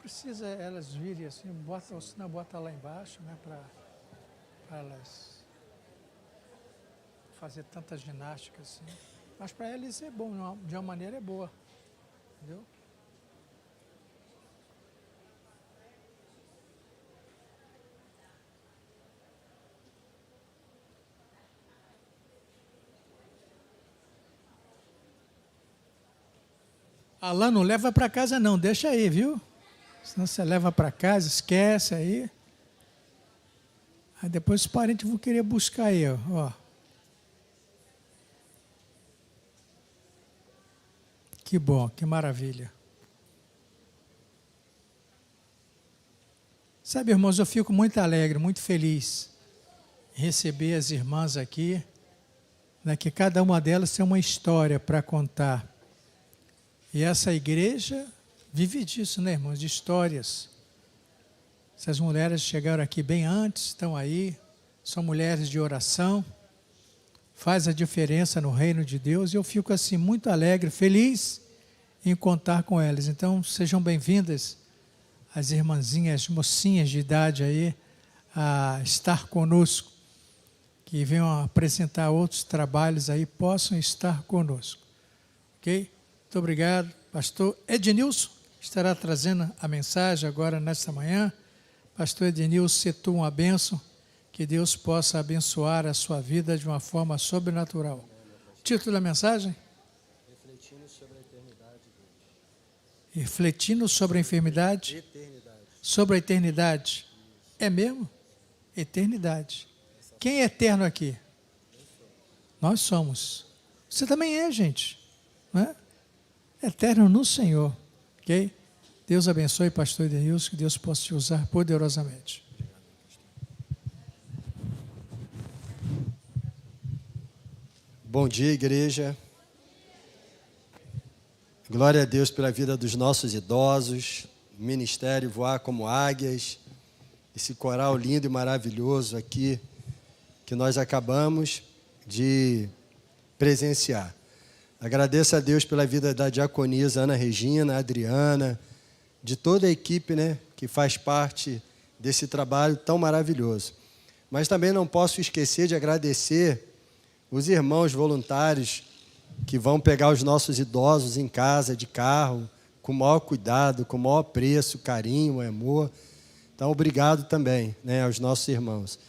precisa elas virem assim, bota, ou senão bota lá embaixo, né, para elas fazer tanta ginástica assim. Mas para eles é bom, de uma maneira é boa, entendeu? Alan, não leva para casa não, deixa aí, viu? Senão você leva para casa, esquece aí. Aí depois os parentes vão querer buscar aí, ó. Que bom, que maravilha. Sabe, irmãos, eu fico muito alegre, muito feliz em receber as irmãs aqui, né, que cada uma delas tem uma história para contar. E essa igreja vive disso, né, irmãos, de histórias. Essas mulheres chegaram aqui bem antes, estão aí, são mulheres de oração, faz a diferença no reino de Deus, e eu fico assim muito alegre, feliz em contar com elas. Então, sejam bem-vindas as irmãzinhas, mocinhas de idade aí, a estar conosco, que venham apresentar outros trabalhos aí, possam estar conosco. Ok? Muito obrigado. Pastor Ednilson estará trazendo a mensagem agora nesta manhã. Pastor Ednilson, se tu uma bênção, que Deus possa abençoar a sua vida de uma forma sobrenatural. Título da mensagem? Refletindo sobre a eternidade. Refletindo sobre a enfermidade? Eternidade. Sobre a eternidade. É mesmo? Eternidade. Quem é eterno aqui? Nós somos. Você também é, gente. Não é? Eterno no Senhor. Ok? Deus abençoe, pastor Edenilson, que Deus possa te usar poderosamente. Bom dia, igreja. Glória a Deus pela vida dos nossos idosos, ministério Voar como Águias, esse coral lindo e maravilhoso aqui que nós acabamos de presenciar. Agradeço a Deus pela vida da diaconisa Ana Regina, Adriana, de toda a equipe, né, que faz parte desse trabalho tão maravilhoso. Mas também não posso esquecer de agradecer os irmãos voluntários que vão pegar os nossos idosos em casa, de carro, com o maior cuidado, com o maior preço, carinho, amor. Então, obrigado também, né, aos nossos irmãos.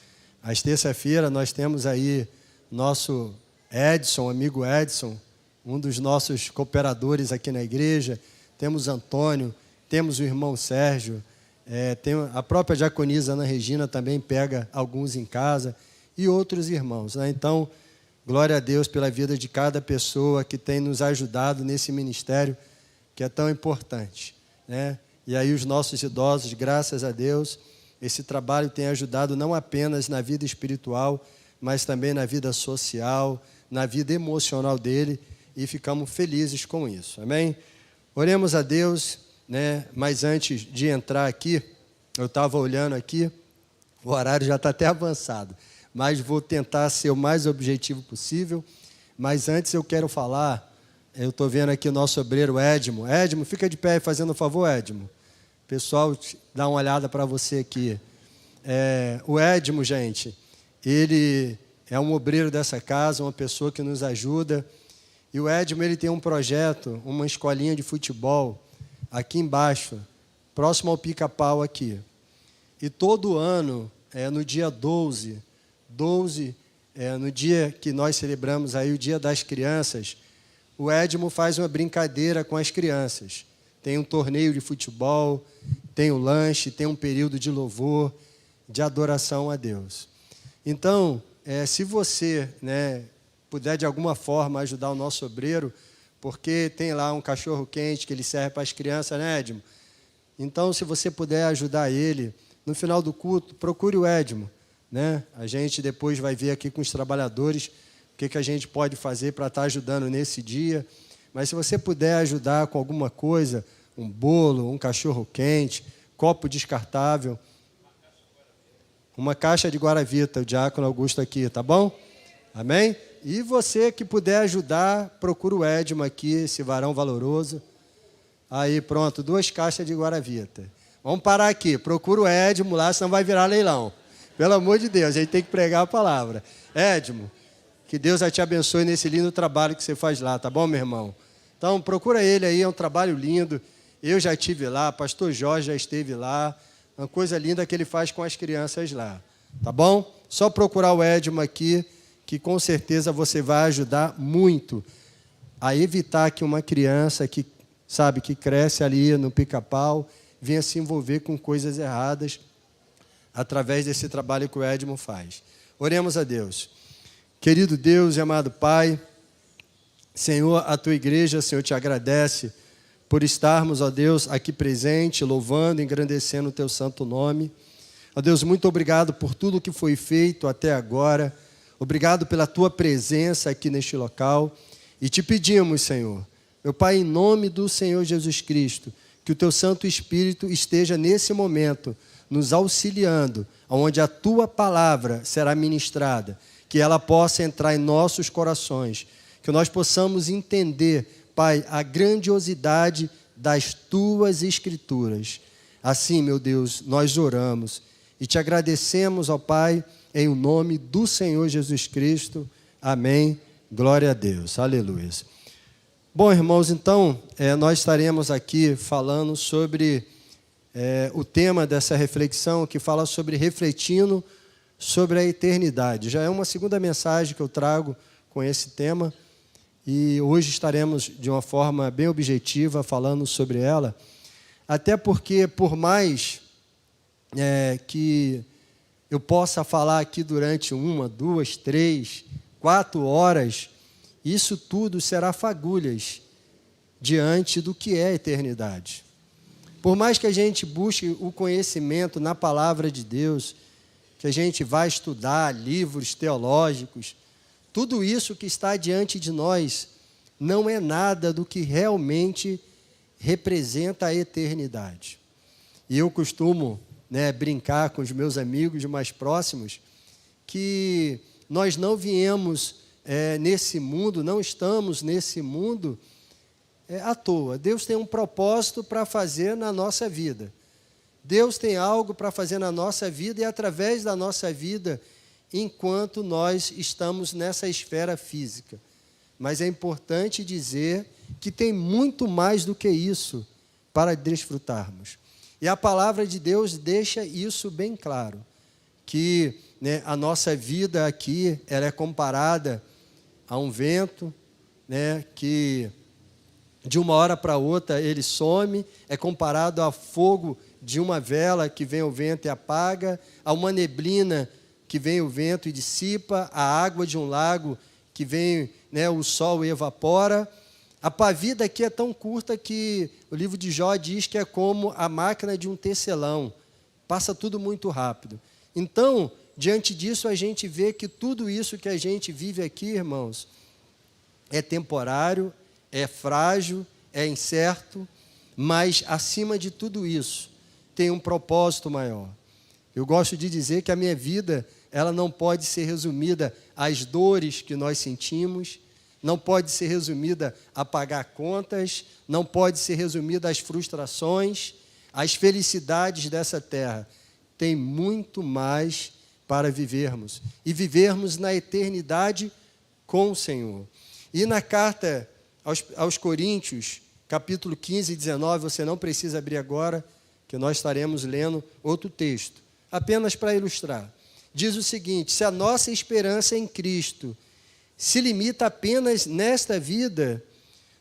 Às terça-feira nós temos aí nosso Edson, amigo Edson, um dos nossos cooperadores aqui na igreja. Temos Antônio, temos o irmão Sérgio, tem a própria diaconisa Ana Regina também pega alguns em casa e outros irmãos, né? Então, glória a Deus pela vida de cada pessoa que tem nos ajudado nesse ministério que é tão importante, né? E aí os nossos idosos, graças a Deus, esse trabalho tem ajudado não apenas na vida espiritual, mas também na vida social, na vida emocional dele, e ficamos felizes com isso, amém? Oremos a Deus, né? Mas antes de entrar aqui, eu estava olhando aqui, o horário já está até avançado, mas vou tentar ser o mais objetivo possível. Mas antes eu quero falar, eu estou vendo aqui o nosso obreiro Edmo. Edmo, fica de pé aí fazendo um favor, Edmo. Pessoal, dá uma olhada para você aqui. O Edmo, gente, ele é um obreiro dessa casa, uma pessoa que nos ajuda. E o Edmo, ele tem um projeto, uma escolinha de futebol, aqui embaixo, próximo ao Pica-Pau aqui. E todo ano, no dia 12, no dia que nós celebramos aí o Dia das Crianças, o Edmo faz uma brincadeira com as crianças. Tem um torneio de futebol, tem o lanche, tem um período de louvor, de adoração a Deus. Então, se você, né, puder de alguma forma ajudar o nosso obreiro, porque tem lá um cachorro-quente que ele serve para as crianças, né, Edmo? Então, se você puder ajudar ele, no final do culto, procure o Edmo, né? A gente depois vai ver aqui com os trabalhadores o que a gente pode fazer para estar ajudando nesse dia. Mas se você puder ajudar com alguma coisa, um bolo, um cachorro-quente, copo descartável, uma caixa de Guaravita, o diácono Augusto aqui, tá bom? Amém? E você que puder ajudar, procura o Edmo aqui, esse varão valoroso. Aí, pronto, 2 caixas de Guaravita. Vamos parar aqui. Procura o Edmo lá, senão vai virar leilão. Pelo amor de Deus, a gente tem que pregar a palavra. Edmo, que Deus te abençoe nesse lindo trabalho que você faz lá, tá bom, meu irmão? Então, procura ele aí, é um trabalho lindo. Eu já estive lá, pastor Jorge já esteve lá. Uma coisa linda que ele faz com as crianças lá, tá bom? Só procurar o Edmo aqui, que com certeza você vai ajudar muito a evitar que uma criança que, sabe, que cresce ali no Pica-Pau venha se envolver com coisas erradas através desse trabalho que o Edmo faz. Oremos a Deus. Querido Deus e amado Pai, Senhor, a Tua igreja, Senhor, te agradece por estarmos, ó Deus, aqui presente, louvando, engrandecendo o Teu santo nome. Ó Deus, muito obrigado por tudo que foi feito até agora. Obrigado pela Tua presença aqui neste local. E te pedimos, Senhor, meu Pai, em nome do Senhor Jesus Cristo, que o Teu Santo Espírito esteja nesse momento nos auxiliando, onde a Tua palavra será ministrada, que ela possa entrar em nossos corações, que nós possamos entender, Pai, a grandiosidade das Tuas Escrituras. Assim, meu Deus, nós oramos e te agradecemos, ó Pai, em o nome do Senhor Jesus Cristo. Amém. Glória a Deus. Aleluia. Bom, irmãos, então, nós estaremos aqui falando sobre o tema dessa reflexão, que fala sobre refletindo sobre a eternidade. Já é uma segunda mensagem que eu trago com esse tema, e hoje estaremos de uma forma bem objetiva falando sobre ela, até porque, por mais que eu possa falar aqui durante 1, 2, 3, 4 horas, isso tudo será fagulhas diante do que é a eternidade. Por mais que a gente busque o conhecimento na palavra de Deus, que a gente vai estudar livros teológicos, tudo isso que está diante de nós não é nada do que realmente representa a eternidade. E eu costumo, brincar com os meus amigos mais próximos que nós não viemos nesse mundo, não estamos nesse mundo à toa. Deus tem um propósito para fazer na nossa vida. Deus tem algo para fazer na nossa vida e através da nossa vida, enquanto nós estamos nessa esfera física. Mas é importante dizer que tem muito mais do que isso para desfrutarmos. E a palavra de Deus deixa isso bem claro, que a nossa vida aqui ela é comparada a um vento, que de uma hora para outra ele some, é comparado a fogo de uma vela que vem o vento e apaga, a uma neblina que vem o vento e dissipa, a água de um lago que vem o sol e evapora. A vida aqui é tão curta que o livro de Jó diz que é como a máquina de um tecelão, passa tudo muito rápido. Então, diante disso, a gente vê que tudo isso que a gente vive aqui, irmãos, é temporário, é frágil, é incerto, mas, acima de tudo isso, tem um propósito maior. Eu gosto de dizer que a minha vida, ela não pode ser resumida às dores que nós sentimos, não pode ser resumida a pagar contas, não pode ser resumida às frustrações, às felicidades dessa terra. Tem muito mais para vivermos, e vivermos na eternidade com o Senhor. E na carta aos Coríntios, capítulo 15 e 19, você não precisa abrir agora, que nós estaremos lendo outro texto, apenas para ilustrar. Diz o seguinte: se a nossa esperança em Cristo se limita apenas nesta vida,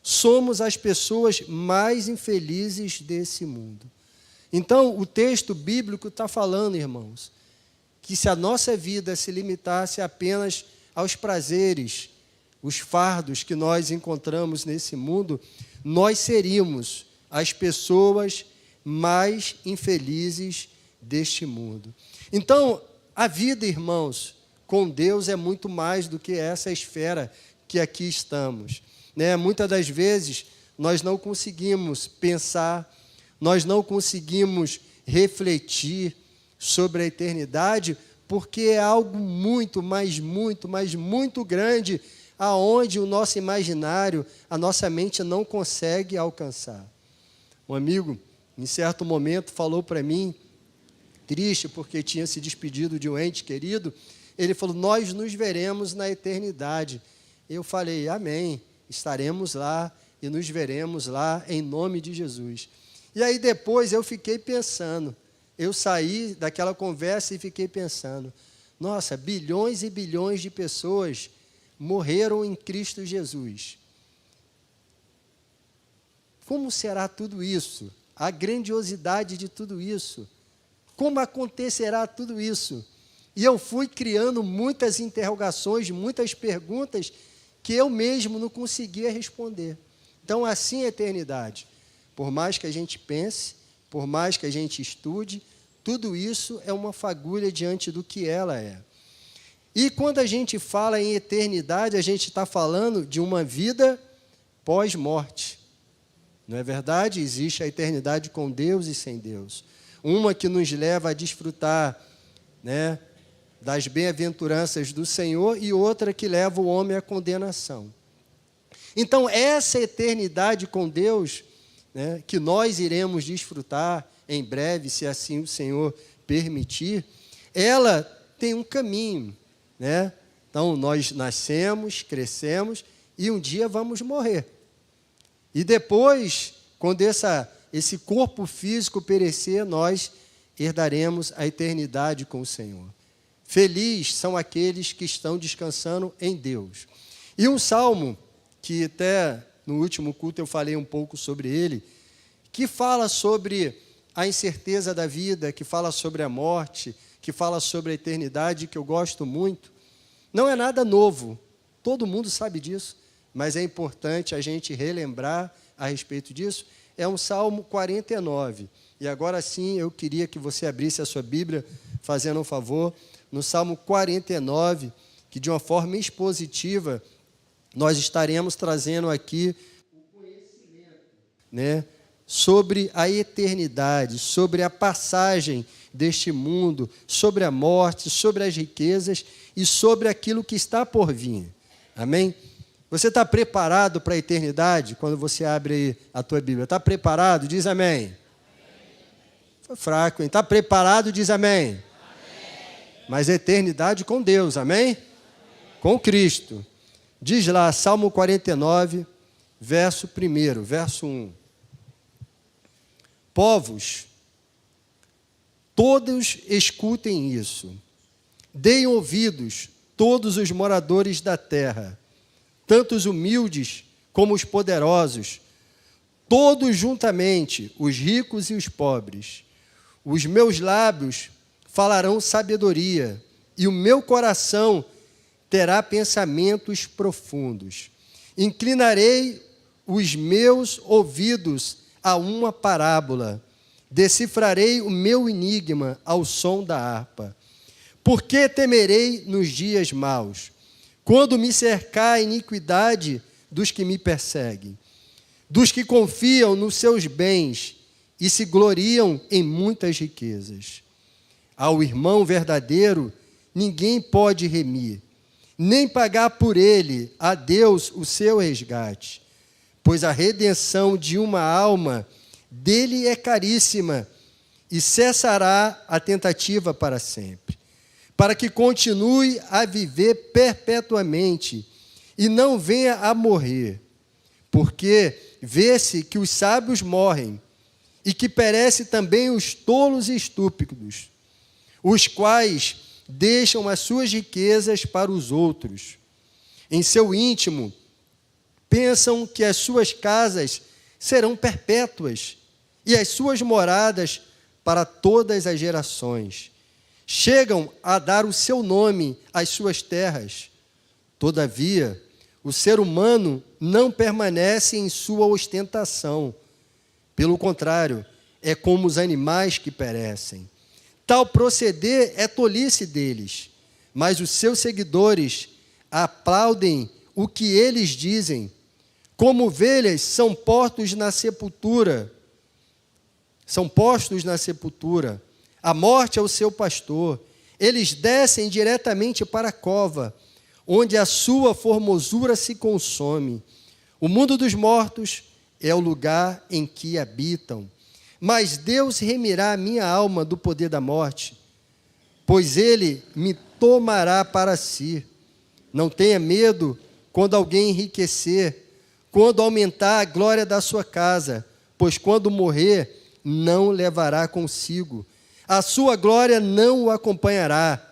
somos as pessoas mais infelizes desse mundo. Então, o texto bíblico está falando, irmãos, que se a nossa vida se limitasse apenas aos prazeres, os fardos que nós encontramos nesse mundo, nós seríamos as pessoas mais infelizes deste mundo. Então, a vida, irmãos, com Deus é muito mais do que essa esfera que aqui estamos. Muitas das vezes, nós não conseguimos pensar, nós não conseguimos refletir sobre a eternidade, porque é algo muito, mas muito grande, aonde o nosso imaginário, a nossa mente não consegue alcançar. Um amigo em certo momento, falou para mim, triste porque tinha se despedido de um ente querido, ele falou, nós nos veremos na eternidade. Eu falei, amém, estaremos lá e nos veremos lá em nome de Jesus. E aí depois eu fiquei pensando, eu saí daquela conversa e fiquei pensando, nossa, bilhões e bilhões de pessoas morreram em Cristo Jesus. Como será tudo isso? A grandiosidade de tudo isso? Como acontecerá tudo isso? E eu fui criando muitas interrogações, muitas perguntas que eu mesmo não conseguia responder. Então, assim é a eternidade. Por mais que a gente pense, por mais que a gente estude, tudo isso é uma fagulha diante do que ela é. E quando a gente fala em eternidade, a gente está falando de uma vida pós-morte. Não é verdade? Existe a eternidade com Deus e sem Deus. Uma que nos leva a desfrutar, né, das bem-aventuranças do Senhor e outra que leva o homem à condenação. Então, essa eternidade com Deus, né, que nós iremos desfrutar em breve, se assim o Senhor permitir, ela tem um caminho, né? Então, nós nascemos, crescemos e um dia vamos morrer. E depois, quando esse corpo físico perecer, nós herdaremos a eternidade com o Senhor. Felizes são aqueles que estão descansando em Deus. E um salmo, que até no último culto eu falei um pouco sobre ele, que fala sobre a incerteza da vida, que fala sobre a morte, que fala sobre a eternidade, que eu gosto muito. Não é nada novo, todo mundo sabe disso, mas é importante a gente relembrar a respeito disso. É um Salmo 49. E agora sim, eu queria que você abrisse a sua Bíblia, fazendo um favor, no Salmo 49, que de uma forma expositiva, nós estaremos trazendo aqui o conhecimento, né, sobre a eternidade, sobre a passagem deste mundo, sobre a morte, sobre as riquezas e sobre aquilo que está por vir. Amém? Você está preparado para a eternidade? Quando você abre aí a tua Bíblia, está preparado? Diz amém. Amém. Foi fraco, hein? Está preparado? Diz amém. Amém. Mas a eternidade com Deus, amém? Amém? Com Cristo. Diz lá, Salmo 49, verso 1, verso 1. Povos, todos escutem isso. Deem ouvidos, todos os moradores da terra, tanto os humildes como os poderosos, todos juntamente, os ricos e os pobres. Os meus lábios falarão sabedoria, e o meu coração terá pensamentos profundos. Inclinarei os meus ouvidos a uma parábola, decifrarei o meu enigma ao som da harpa. Por que temerei nos dias maus, quando me cercar a iniquidade dos que me perseguem, dos que confiam nos seus bens e se gloriam em muitas riquezas? Ao irmão verdadeiro ninguém pode remir, nem pagar por ele a Deus o seu resgate, pois a redenção de uma alma dele é caríssima e cessará a tentativa para sempre, para que continue a viver perpetuamente e não venha a morrer, porque vê-se que os sábios morrem e que perecem também os tolos e estúpidos, os quais deixam as suas riquezas para os outros. Em seu íntimo, pensam que as suas casas serão perpétuas e as suas moradas para todas as gerações. Chegam a dar o seu nome às suas terras. Todavia, o ser humano não permanece em sua ostentação. Pelo contrário, é como os animais que perecem. Tal proceder é tolice deles, mas os seus seguidores aplaudem o que eles dizem. Como ovelhas são postos na sepultura. A morte é o seu pastor. Eles descem diretamente para a cova, onde a sua formosura se consome. O mundo dos mortos é o lugar em que habitam. Mas Deus remirá a minha alma do poder da morte, pois Ele me tomará para si. Não tenha medo quando alguém enriquecer, quando aumentar a glória da sua casa, pois quando morrer, não levará consigo. A sua glória não o acompanhará.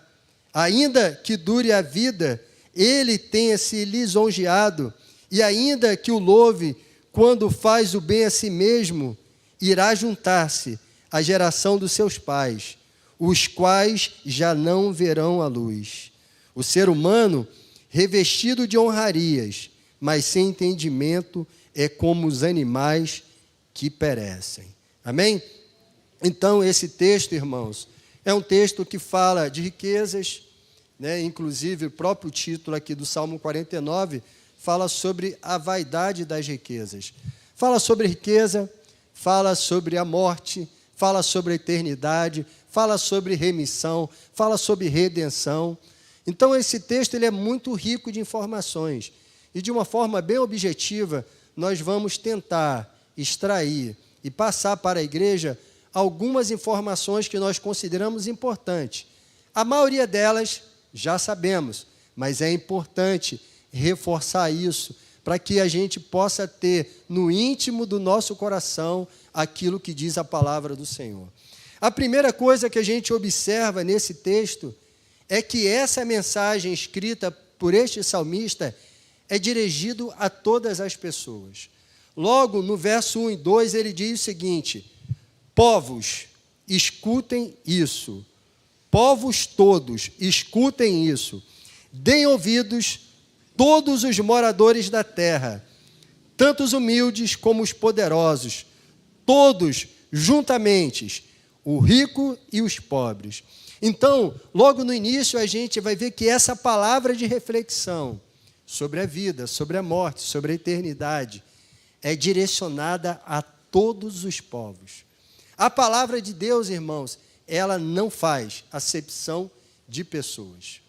Ainda que dure a vida, ele tenha se lisonjeado, e ainda que o louve quando faz o bem a si mesmo, irá juntar-se à geração dos seus pais, os quais já não verão a luz. O ser humano, revestido de honrarias, mas sem entendimento, é como os animais que perecem. Amém? Então, esse texto, irmãos, é um texto que fala de riquezas, né? Inclusive, o próprio título aqui do Salmo 49 fala sobre a vaidade das riquezas. Fala sobre riqueza, fala sobre a morte, fala sobre a eternidade, fala sobre remissão, fala sobre redenção. Então, esse texto ele é muito rico de informações. E, de uma forma bem objetiva, nós vamos tentar extrair e passar para a igreja algumas informações que nós consideramos importantes. A maioria delas já sabemos, mas é importante reforçar isso para que a gente possa ter no íntimo do nosso coração aquilo que diz a palavra do Senhor. A primeira coisa que a gente observa nesse texto é que essa mensagem escrita por este salmista é dirigido a todas as pessoas. Logo, no verso 1 e 2, ele diz o seguinte: povos, escutem isso. Povos todos, escutem isso. Deem ouvidos todos os moradores da terra, tanto os humildes como os poderosos, todos juntamente, o rico e os pobres. Então, logo no início, a gente vai ver que essa palavra de reflexão sobre a vida, sobre a morte, sobre a eternidade, é direcionada a todos os povos. A palavra de Deus, irmãos, ela não faz acepção de pessoas.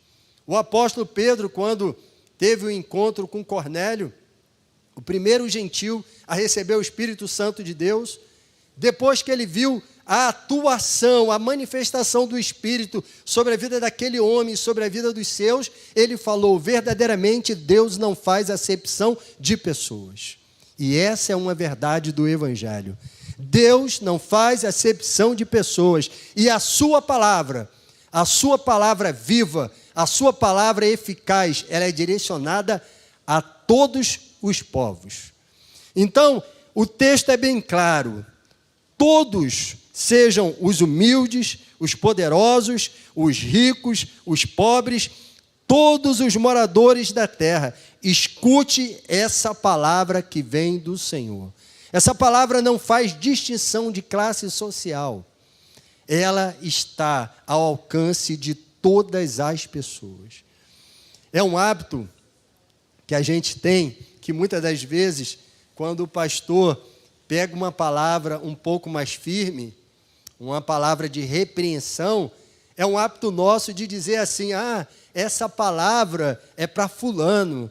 O apóstolo Pedro, quando teve um encontro com Cornélio, o primeiro gentil a receber o Espírito Santo de Deus, depois que ele viu a atuação, a manifestação do Espírito sobre a vida daquele homem, sobre a vida dos seus, ele falou: verdadeiramente Deus não faz acepção de pessoas. E essa é uma verdade do Evangelho. Deus não faz acepção de pessoas. E a sua palavra viva, a sua palavra eficaz, ela é direcionada a todos os povos. Então, o texto é bem claro. Todos, sejam os humildes, os poderosos, os ricos, os pobres, todos os moradores da terra, escute essa palavra que vem do Senhor. Essa palavra não faz distinção de classe social. Ela está ao alcance de todas as pessoas. É um hábito que a gente tem, que muitas das vezes, quando o pastor pega uma palavra um pouco mais firme, uma palavra de repreensão, é um hábito nosso de dizer assim: essa palavra é para fulano.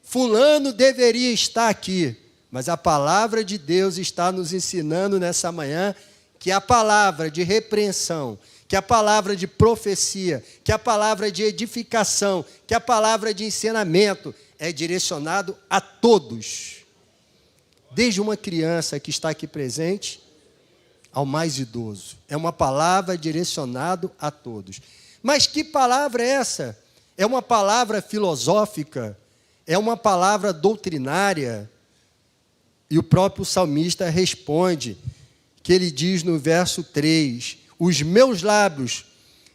Fulano deveria estar aqui. Mas a palavra de Deus está nos ensinando nessa manhã que a palavra de repreensão, que a palavra de profecia, que a palavra de edificação, que a palavra de ensinamento é direcionado a todos. Desde uma criança que está aqui presente ao mais idoso. É uma palavra direcionada a todos. Mas que palavra é essa? É uma palavra filosófica? É uma palavra doutrinária? E o próprio salmista responde, que ele diz no verso 3, os meus lábios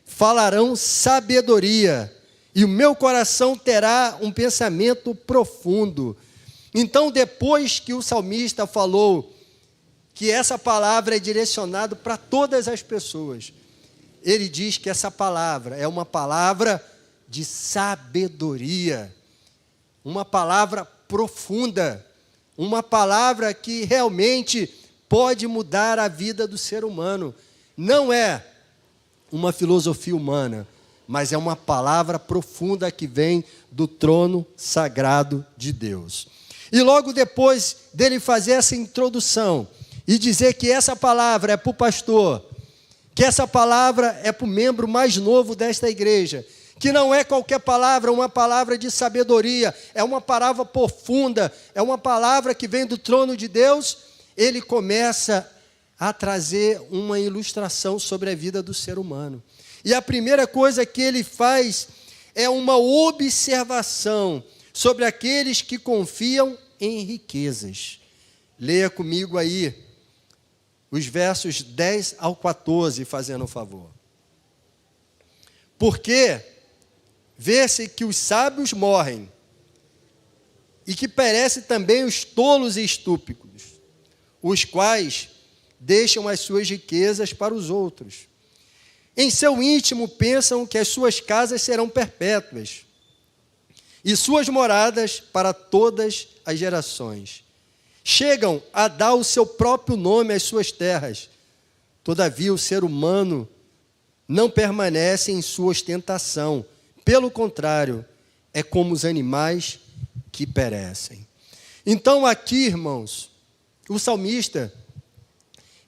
falarão sabedoria, e o meu coração terá um pensamento profundo. Então, depois que o salmista falou que essa palavra é direcionada para todas as pessoas, ele diz que essa palavra é uma palavra de sabedoria, uma palavra profunda, uma palavra que realmente pode mudar a vida do ser humano. Não é uma filosofia humana, mas é uma palavra profunda que vem do trono sagrado de Deus. E logo depois dele fazer essa introdução, e dizer que essa palavra é para o pastor, que essa palavra é para o membro mais novo desta igreja, que não é qualquer palavra, uma palavra de sabedoria, é uma palavra profunda, é uma palavra que vem do trono de Deus. Ele começa a trazer uma ilustração sobre a vida do ser humano. E a primeira coisa que ele faz é uma observação sobre aqueles que confiam em riquezas. Leia comigo aí os versos 10 ao 14, fazendo um favor. Porque vê-se que os sábios morrem, e que perecem também os tolos e estúpidos, os quais deixam as suas riquezas para os outros. Em seu íntimo pensam que as suas casas serão perpétuas, e suas moradas para todas as gerações. Chegam a dar o seu próprio nome às suas terras. Todavia, o ser humano não permanece em sua ostentação. Pelo contrário, é como os animais que perecem. Então, aqui, irmãos, o salmista,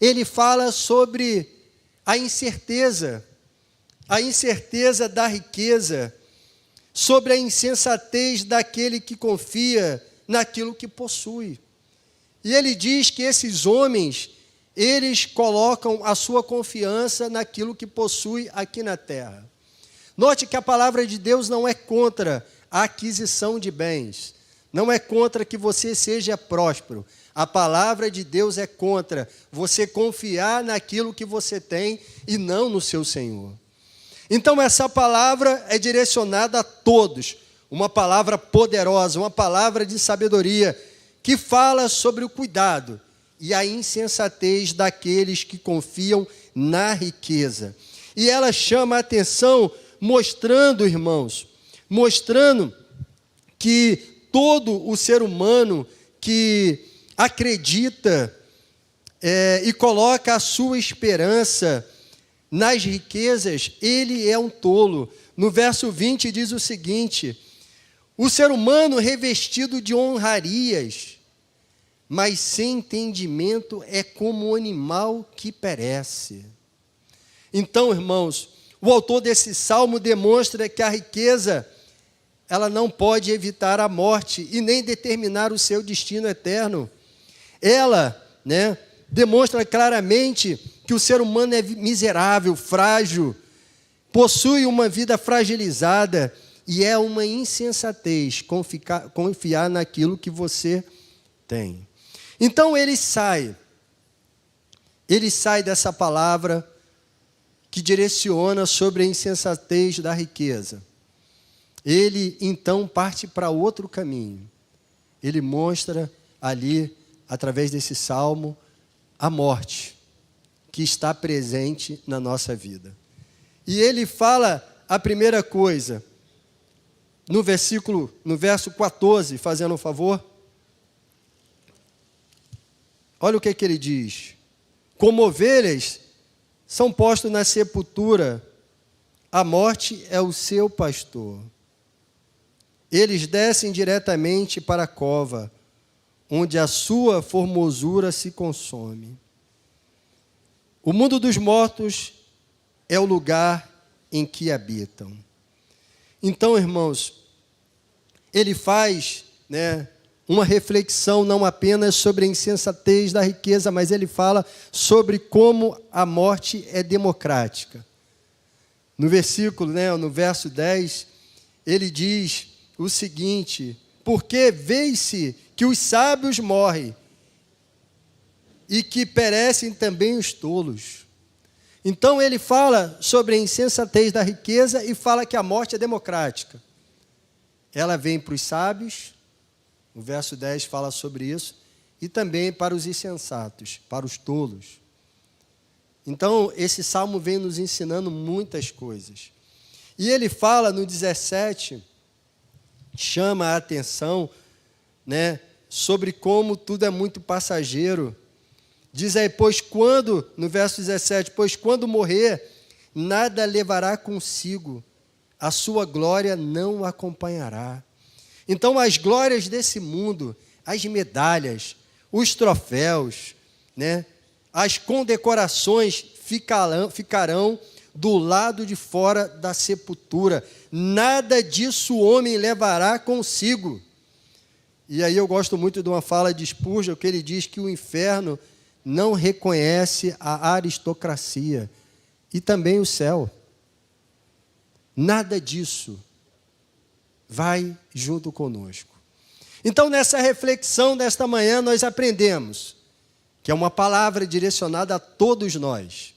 ele fala sobre a incerteza da riqueza, sobre a insensatez daquele que confia naquilo que possui. E ele diz que esses homens, eles colocam a sua confiança naquilo que possui aqui na terra. Note que a palavra de Deus não é contra a aquisição de bens, não é contra que você seja próspero. A palavra de Deus é contra você confiar naquilo que você tem e não no seu Senhor. Então essa palavra é direcionada a todos, uma palavra poderosa, uma palavra de sabedoria, que fala sobre o cuidado e a insensatez daqueles que confiam na riqueza. E ela chama a atenção, mostrando, irmãos, que todo o ser humano que acredita e coloca a sua esperança nas riquezas, ele é um tolo. No verso 20 diz o seguinte: o ser humano revestido de honrarias, mas sem entendimento é como um animal que perece. Então, irmãos, o autor desse salmo demonstra que a riqueza, ela não pode evitar a morte e nem determinar o seu destino eterno. Ela, demonstra claramente que o ser humano é miserável, frágil, possui uma vida fragilizada e é uma insensatez confiar naquilo que você tem. Então ele sai dessa palavra que direciona sobre a insensatez da riqueza. Ele então parte para outro caminho. Ele mostra ali, através desse salmo, a morte que está presente na nossa vida. E ele fala a primeira coisa, no verso 14, fazendo um favor. Olha o que ele diz: como ovelhas são postos na sepultura, a morte é o seu pastor. Eles descem diretamente para a cova, onde a sua formosura se consome. O mundo dos mortos é o lugar em que habitam. Então, irmãos, ele faz, uma reflexão não apenas sobre a insensatez da riqueza, mas ele fala sobre como a morte é democrática. No verso 10, ele diz o seguinte: porque vê-se que os sábios morrem e que perecem também os tolos. Então ele fala sobre a insensatez da riqueza e fala que a morte é democrática. Ela vem para os sábios, o verso 10 fala sobre isso, e também para os insensatos, para os tolos. Então, esse salmo vem nos ensinando muitas coisas. E ele fala no 17, chama a atenção, sobre como tudo é muito passageiro. Diz aí, no verso 17, pois quando morrer, nada levará consigo, a sua glória não o acompanhará. Então, as glórias desse mundo, as medalhas, os troféus, né? As condecorações ficarão do lado de fora da sepultura. Nada disso o homem levará consigo. E aí eu gosto muito de uma fala de Spurgeon, que ele diz que o inferno não reconhece a aristocracia, e também o céu. Nada disso vai junto conosco. Então, nessa reflexão desta manhã, nós aprendemos que é uma palavra direcionada a todos nós,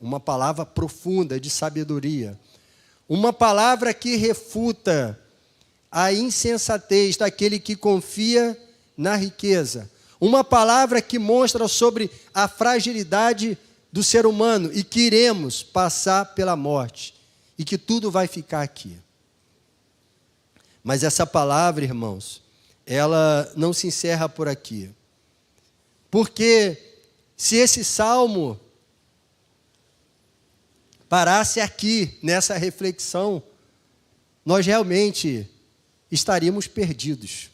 uma palavra profunda de sabedoria, uma palavra que refuta a insensatez daquele que confia na riqueza, uma palavra que mostra sobre a fragilidade do ser humano e que iremos passar pela morte e que tudo vai ficar aqui. Mas essa palavra, irmãos, ela não se encerra por aqui. Porque se esse salmo parasse aqui, nessa reflexão, nós realmente estaríamos perdidos.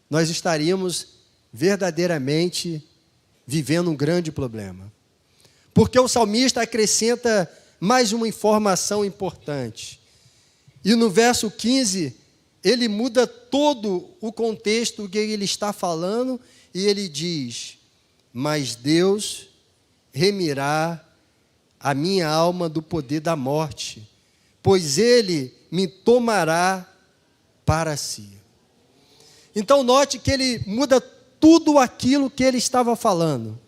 Nós estaríamos verdadeiramente vivendo um grande problema. Porque o salmista acrescenta mais uma informação importante. E no verso 15, ele muda todo o contexto que ele está falando, e ele diz: mas Deus remirá a minha alma do poder da morte, pois ele me tomará para si. Então note que ele muda tudo aquilo que ele estava falando.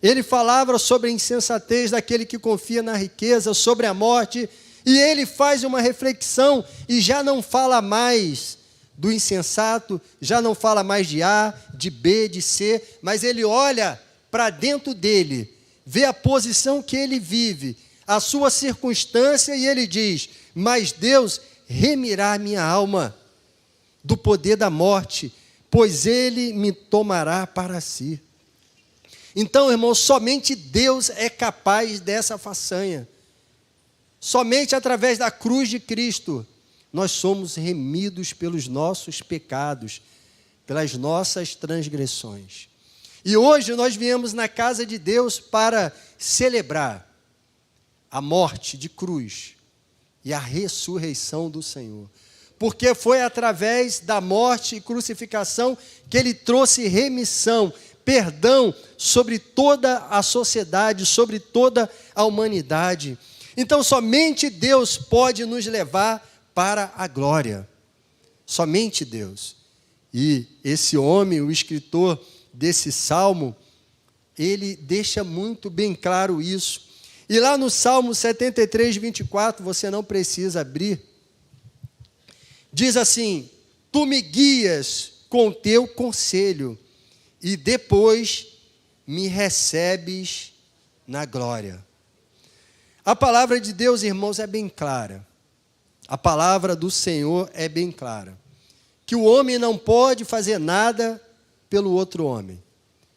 Ele falava sobre a insensatez daquele que confia na riqueza, sobre a morte, e ele faz uma reflexão e já não fala mais do insensato, já não fala mais de A, de B, de C, mas ele olha para dentro dele, vê a posição que ele vive, a sua circunstância, e ele diz: mas Deus remirá a minha alma do poder da morte, pois ele me tomará para si. Então, irmãos, somente Deus é capaz dessa façanha. Somente através da cruz de Cristo nós somos remidos pelos nossos pecados, pelas nossas transgressões. E hoje nós viemos na casa de Deus para celebrar a morte de cruz e a ressurreição do Senhor. Porque foi através da morte e crucificação que Ele trouxe remissão, perdão sobre toda a sociedade, sobre toda a humanidade. Então, somente Deus pode nos levar para a glória. Somente Deus. E esse homem, o escritor desse salmo, ele deixa muito bem claro isso. E lá no Salmo 73, 24, você não precisa abrir, diz assim: tu me guias com teu conselho, e depois me recebes na glória. A palavra de Deus, irmãos, é bem clara. A palavra do Senhor é bem clara. Que o homem não pode fazer nada pelo outro homem.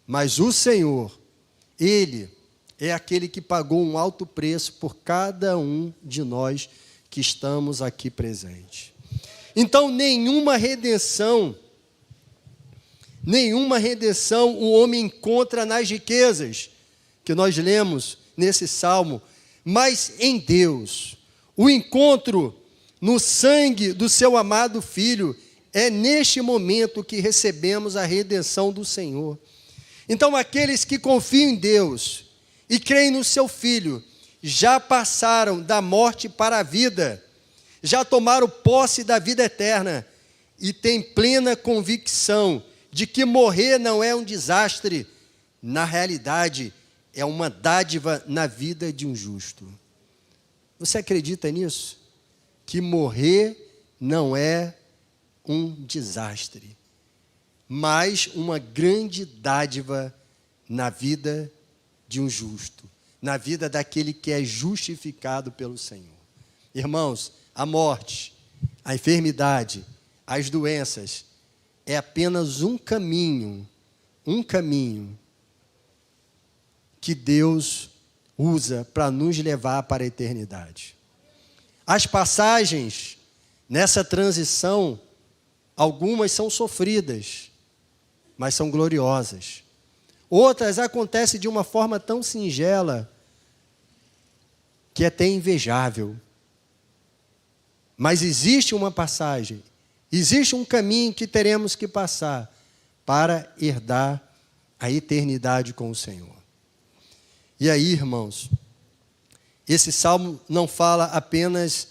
Mas o Senhor, Ele é aquele que pagou um alto preço por cada um de nós que estamos aqui presentes. Então, nenhuma redenção o homem encontra nas riquezas que nós lemos nesse salmo, mas em Deus. O encontro no sangue do seu amado Filho, é neste momento que recebemos a redenção do Senhor. Então, aqueles que confiam em Deus e creem no seu Filho, já passaram da morte para a vida, já tomaram posse da vida eterna e têm plena convicção de que morrer não é um desastre, na realidade, é uma dádiva na vida de um justo. Você acredita nisso? Que morrer não é um desastre, mas uma grande dádiva na vida de um justo, na vida daquele que é justificado pelo Senhor. Irmãos, a morte, a enfermidade, as doenças, é apenas um caminho que Deus usa para nos levar para a eternidade. As passagens nessa transição, algumas são sofridas, mas são gloriosas. Outras acontecem de uma forma tão singela que é até invejável. Mas existe uma passagem, existe um caminho que teremos que passar para herdar a eternidade com o Senhor. E aí, irmãos, esse salmo não fala apenas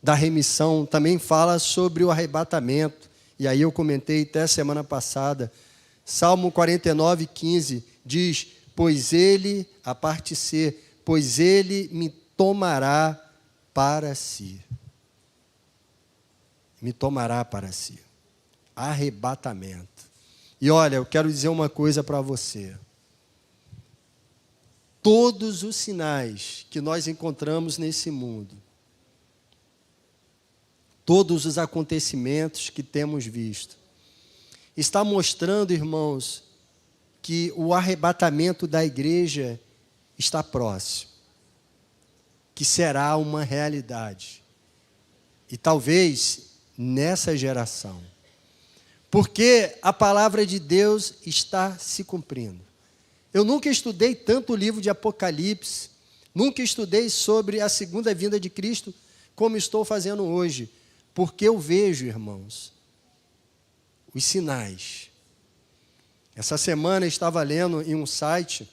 da remissão, também fala sobre o arrebatamento. E aí eu comentei até semana passada, Salmo 49, 15, diz, pois ele, a parte C, pois ele me tomará para si. Me tomará para si. Arrebatamento. E olha, eu quero dizer uma coisa para você. Todos os sinais que nós encontramos nesse mundo, todos os acontecimentos que temos visto, está mostrando, irmãos, que o arrebatamento da igreja está próximo, que será uma realidade. E talvez nessa geração, porque a palavra de Deus está se cumprindo. Eu nunca estudei tanto o livro de Apocalipse, nunca estudei sobre a segunda vinda de Cristo como estou fazendo hoje, porque eu vejo, irmãos, os sinais. Essa semana eu estava lendo em um site,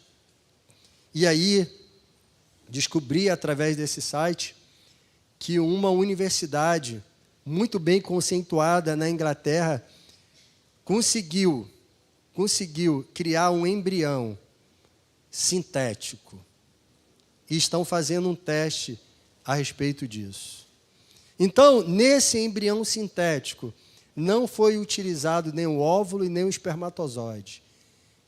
e aí descobri através desse site que uma universidade muito bem conceituada na Inglaterra conseguiu criar um embrião sintético. E estão fazendo um teste a respeito disso. Então, nesse embrião sintético, não foi utilizado nem o óvulo e nem o espermatozoide.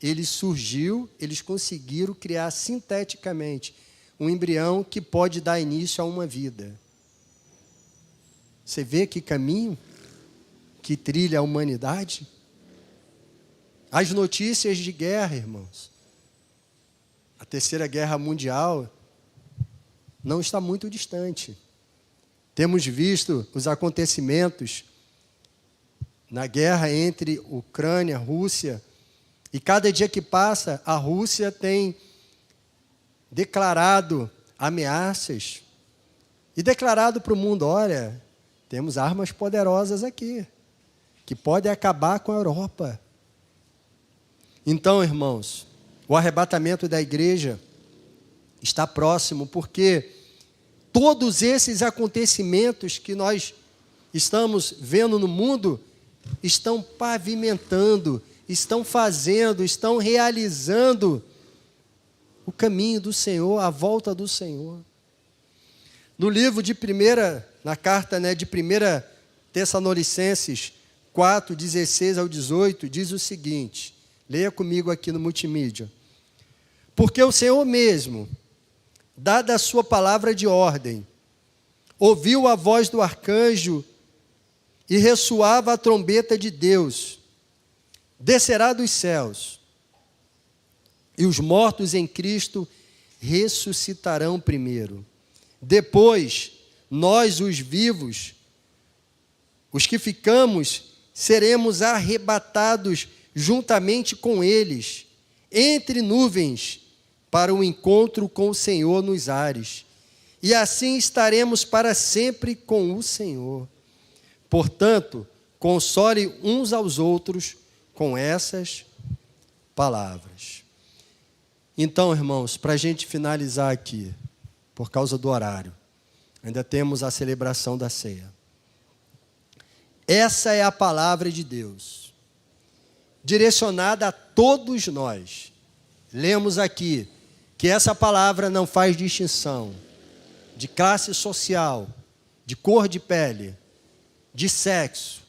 Ele surgiu, eles conseguiram criar sinteticamente um embrião que pode dar início a uma vida. Você vê que caminho que trilha a humanidade? As notícias de guerra, irmãos. A Terceira Guerra Mundial não está muito distante. Temos visto os acontecimentos na guerra entre Ucrânia e Rússia, e cada dia que passa, a Rússia tem declarado ameaças e declarado para o mundo, olha, temos armas poderosas aqui, que podem acabar com a Europa. Então, irmãos, o arrebatamento da igreja está próximo, porque todos esses acontecimentos que nós estamos vendo no mundo estão pavimentando, estão fazendo, estão realizando o caminho do Senhor, a volta do Senhor. No livro de na carta de 1 Tessalonicenses 4, 16 ao 18, diz o seguinte, leia comigo aqui no multimídia. Porque o Senhor mesmo, dada a sua palavra de ordem, ouviu a voz do arcanjo e ressoava a trombeta de Deus, descerá dos céus, e os mortos em Cristo ressuscitarão primeiro. Depois, nós, os vivos, os que ficamos, seremos arrebatados juntamente com eles, entre nuvens, para o encontro com o Senhor nos ares. E assim estaremos para sempre com o Senhor. Portanto, console uns aos outros com essas palavras. Então, irmãos, para a gente finalizar aqui, por causa do horário, ainda temos a celebração da ceia. Essa é a palavra de Deus, direcionada a todos nós. Lemos aqui que essa palavra não faz distinção de classe social, de cor de pele, de sexo,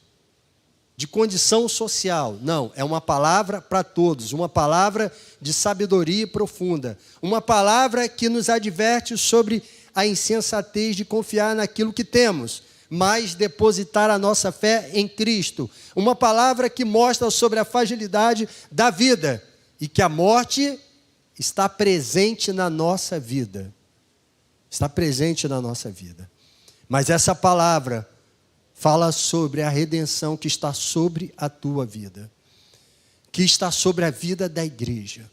de condição social. Não, é uma palavra para todos, uma palavra de sabedoria profunda, uma palavra que nos adverte sobre a insensatez de confiar naquilo que temos, mas depositar a nossa fé em Cristo. Uma palavra que mostra sobre a fragilidade da vida e que a morte está presente na nossa vida. Está presente na nossa vida. Mas essa palavra fala sobre a redenção que está sobre a tua vida, que está sobre a vida da igreja.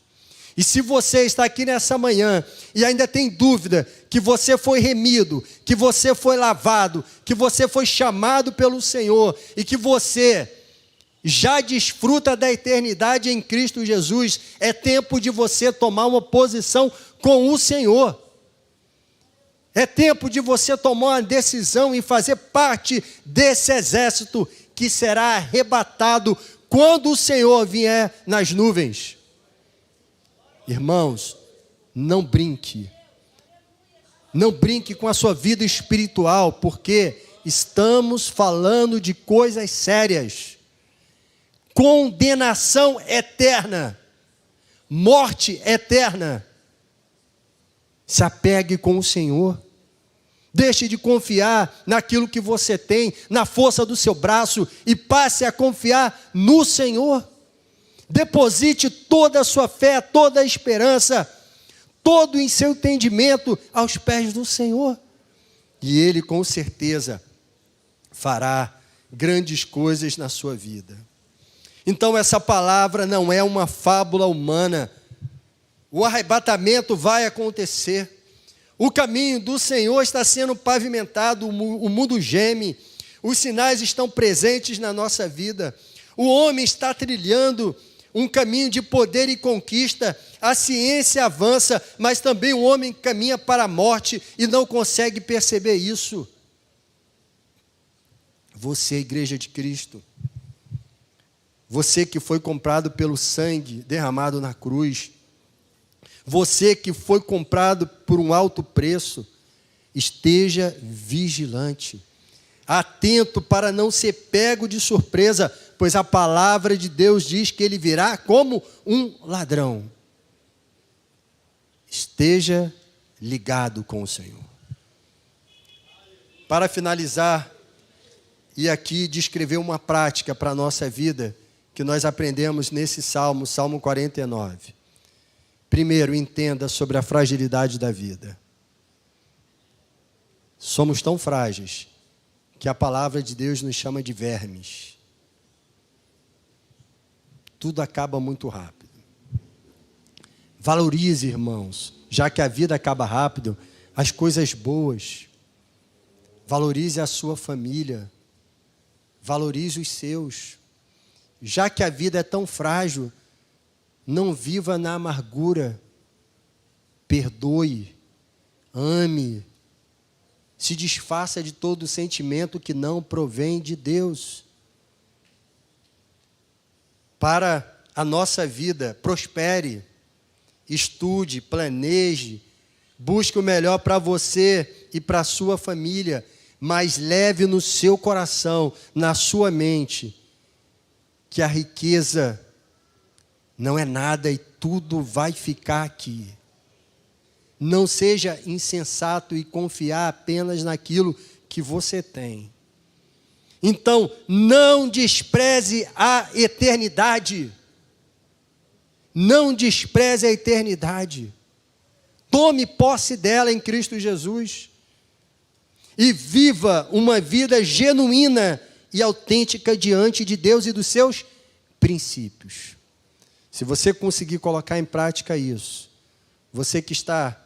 E se você está aqui nessa manhã e ainda tem dúvida que você foi remido, que você foi lavado, que você foi chamado pelo Senhor e que você já desfruta da eternidade em Cristo Jesus, é tempo de você tomar uma posição com o Senhor. É tempo de você tomar uma decisão e fazer parte desse exército que será arrebatado quando o Senhor vier nas nuvens. Irmãos, não brinque. Não brinque com a sua vida espiritual, porque estamos falando de coisas sérias. Condenação eterna. Morte eterna. Se apegue com o Senhor. Deixe de confiar naquilo que você tem, na força do seu braço, e passe a confiar no Senhor. Deposite toda a sua fé, toda a esperança, todo o seu entendimento aos pés do Senhor. E Ele com certeza fará grandes coisas na sua vida. Então essa palavra não é uma fábula humana. O arrebatamento vai acontecer. O caminho do Senhor está sendo pavimentado, o mundo geme, os sinais estão presentes na nossa vida. O homem está trilhando um caminho de poder e conquista, a ciência avança, mas também o homem caminha para a morte e não consegue perceber isso. Você, Igreja de Cristo, você que foi comprado pelo sangue derramado na cruz, você que foi comprado por um alto preço, esteja vigilante, atento para não ser pego de surpresa, pois a palavra de Deus diz que ele virá como um ladrão. Esteja ligado com o Senhor. Para finalizar, e aqui descrever uma prática para a nossa vida, que nós aprendemos nesse Salmo, Salmo 49. Primeiro, entenda sobre a fragilidade da vida. Somos tão frágeis que a palavra de Deus nos chama de vermes. Tudo acaba muito rápido. Valorize, irmãos, já que a vida acaba rápido, as coisas boas. Valorize a sua família. Valorize os seus. Já que a vida é tão frágil, não viva na amargura. Perdoe, ame, se desfaça de todo sentimento que não provém de Deus. Para a nossa vida, prospere, estude, planeje, busque o melhor para você e para a sua família, mas leve no seu coração, na sua mente, que a riqueza não é nada e tudo vai ficar aqui. Não seja insensato e confiar apenas naquilo que você tem. Então, não despreze a eternidade. Não despreze a eternidade. Tome posse dela em Cristo Jesus. E viva uma vida genuína e autêntica diante de Deus e dos seus princípios. Se você conseguir colocar em prática isso, você que está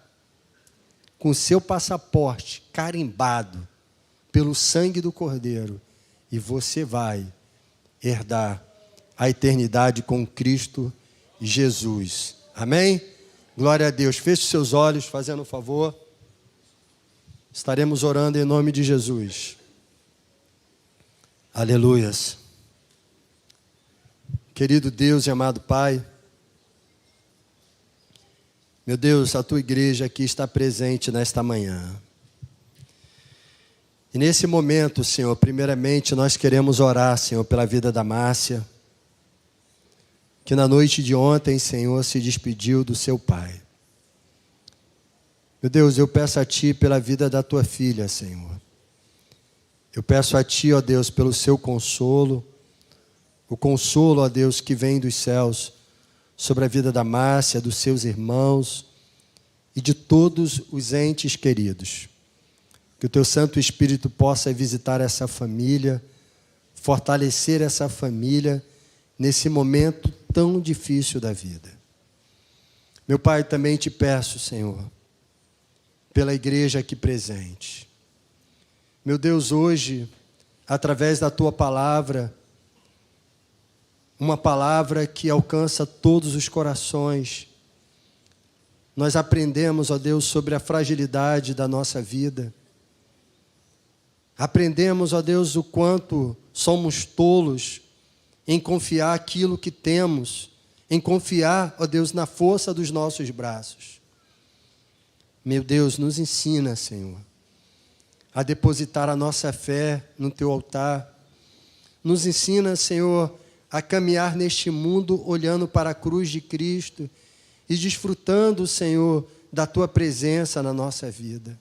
com o seu passaporte carimbado pelo sangue do Cordeiro, e você vai herdar a eternidade com Cristo Jesus. Amém? Glória a Deus. Feche seus olhos, fazendo um favor. Estaremos orando em nome de Jesus. Aleluias. Querido Deus e amado Pai, meu Deus, a Tua igreja aqui está presente nesta manhã. E nesse momento, Senhor, primeiramente nós queremos orar, Senhor, pela vida da Márcia, que na noite de ontem, Senhor, se despediu do seu pai. Meu Deus, eu peço a Ti pela vida da Tua filha, Senhor. Eu peço a Ti, ó Deus, pelo seu consolo, o consolo, ó Deus, que vem dos céus, sobre a vida da Márcia, dos seus irmãos e de todos os entes queridos. Que o Teu Santo Espírito possa visitar essa família, fortalecer essa família nesse momento tão difícil da vida. Meu Pai, também te peço, Senhor, pela igreja aqui presente. Meu Deus, hoje, através da Tua palavra, uma palavra que alcança todos os corações, nós aprendemos, ó Deus, sobre a fragilidade da nossa vida. Aprendemos, ó Deus, o quanto somos tolos em confiar aquilo que temos, em confiar, ó Deus, na força dos nossos braços. Meu Deus, nos ensina, Senhor, a depositar a nossa fé no Teu altar. Nos ensina, Senhor, a caminhar neste mundo olhando para a cruz de Cristo e desfrutando, Senhor, da Tua presença na nossa vida.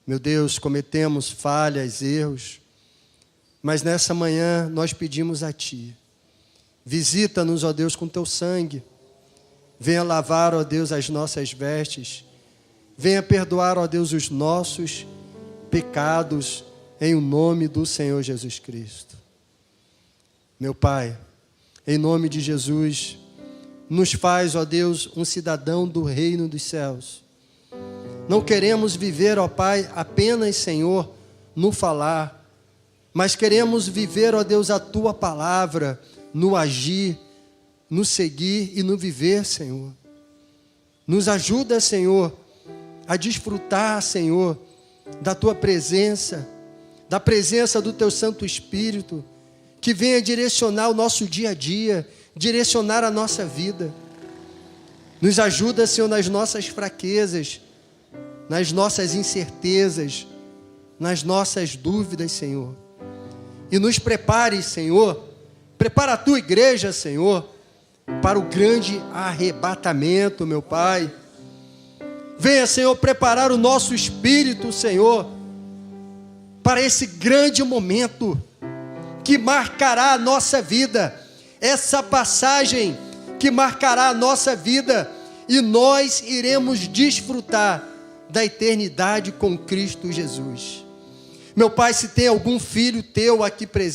Meu Deus, cometemos falhas, erros, mas nessa manhã nós pedimos a Ti. Visita-nos, ó Deus, com Teu sangue. Venha lavar, ó Deus, as nossas vestes. Venha perdoar, ó Deus, os nossos pecados, em o nome do Senhor Jesus Cristo. Meu Pai, em nome de Jesus, nos faz, ó Deus, um cidadão do reino dos céus. Não queremos viver, ó Pai, apenas, Senhor, no falar, mas queremos viver, ó Deus, a Tua palavra, no agir, no seguir e no viver, Senhor. Nos ajuda, Senhor, a desfrutar, Senhor, da Tua presença, da presença do Teu Santo Espírito, que venha direcionar o nosso dia a dia, direcionar a nossa vida. Nos ajuda, Senhor, nas nossas fraquezas, nas nossas incertezas, nas nossas dúvidas, Senhor. E nos prepare, Senhor, prepara a Tua igreja, Senhor, para o grande arrebatamento, meu Pai. Venha, Senhor, preparar o nosso espírito, Senhor, para esse grande momento que marcará a nossa vida, essa passagem que marcará a nossa vida, e nós iremos desfrutar da eternidade com Cristo Jesus. Meu Pai, se tem algum filho Teu aqui presente,